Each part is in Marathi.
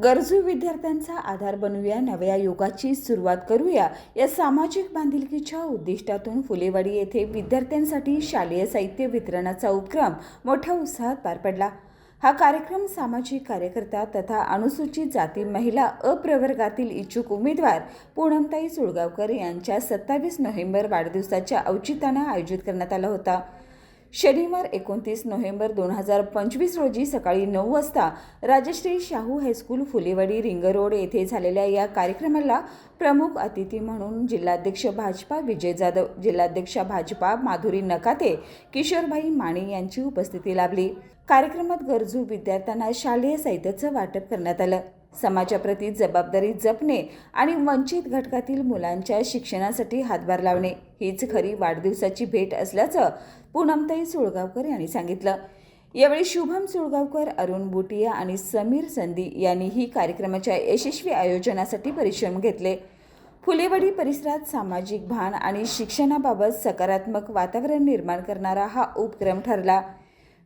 गरजू विद्यार्थ्यांचा आधार बनूया, नव्या युगाची सुरुवात करूया या सामाजिक बांधिलकीच्या उद्दिष्टातून फुलेवाडी येथे विद्यार्थ्यांसाठी शालेय साहित्य वितरणाचा उपक्रम मोठ्या उत्साहात पार पडला। हा कार्यक्रम सामाजिक कार्यकर्ता तथा अनुसूचित जाती महिला अप्रवर्गातील इच्छुक उमेदवार पूनमताई सुळगावकर यांच्या 27 नोव्हेंबर वाढदिवसाच्या औचित्याने आयोजित करण्यात आला होता। शनिवार 29 नोव्हेंबर 2025 रोजी सकाळी 9 वाजता Rajshree Shahu high school Phulewadi ring road येथे झालेल्या या कार्यक्रमाला प्रमुख अतिथी म्हणून जिल्हाध्यक्ष भाजपा विजय जाधव, जिल्हाध्यक्षा भाजपा माधुरी नकाते, किशोरभाई माने यांची उपस्थिती लाभली। कार्यक्रमात गरजू विद्यार्थ्यांना शालेय साहित्याचं वाटप करण्यात आलं। समाजाप्रती जबाबदारी जपणे आणि वंचित घटकातील मुलांच्या शिक्षणासाठी हातभार लावणे हीच खरी वाढदिवसाची भेट असल्याचं पूनमताई सुळगावकर यांनी सांगितलं। यावेळी शुभम सुळगावकर, अरुण बुटिया आणि समीर संधी यांनीही कार्यक्रमाच्या यशस्वी आयोजनासाठी परिश्रम घेतले। फुलेवाडी परिसरात सामाजिक भान आणि शिक्षणाबाबत सकारात्मक वातावरण निर्माण करणारा हा उपक्रम ठरला।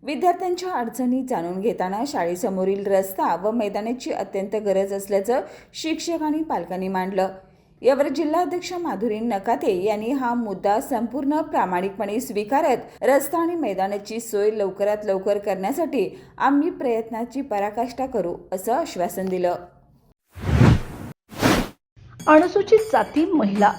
विद्यार्थ्यांच्या अडचणी जाणून घेताना शाळेसमोरील रस्ता व मैदानाची अत्यंत गरज असल्याचं शिक्षक आणि पालकांनी मांडलं। यावर जिल्हाध्यक्ष माधुरी नकाते यांनी हा मुद्दा संपूर्ण प्रामाणिकपणे स्वीकारत रस्ता आणि मैदानाची सोय लवकरात लवकर करण्यासाठी आम्ही प्रयत्नाची पराकाष्ठा करू असं आश्वासन दिलं। अनुसूचित जाती महिला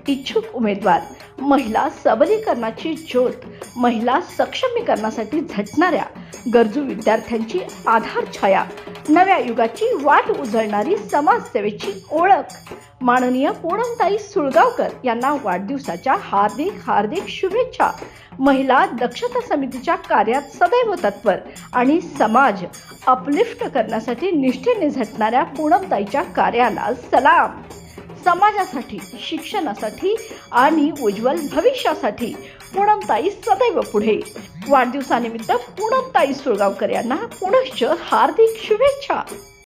इच्छुक उमेदवार, महिला सबलीकरणाची ज्योत, महिला सक्षमीकरणासाठी झटणाऱ्या गरजू विद्यार्थ्यांची आधार छाया, नव्या युगाची वाट उजळणारी समाजसेवेची ओळख माननीय पूनमताई सुळगावकर यांना वाढदिवसाच्या हार्दिक शुभेच्छा। महिला दक्षता समितीच्या कार्यात सदैव तत्पर आणि समाज अपलिफ्ट करण्यासाठी निष्ठेने झटणाऱ्या पूनमताईच्या कार्याला सलाम। समाजासाठी, शिक्षणासाठी आणि उज्ज्वल भविष्यासाठी पूनमताई सदैव पुढे। वाढदिवसानिमित्त पूनमताई सुळगावकर यांना पुनश्च हार्दिक शुभेच्छा।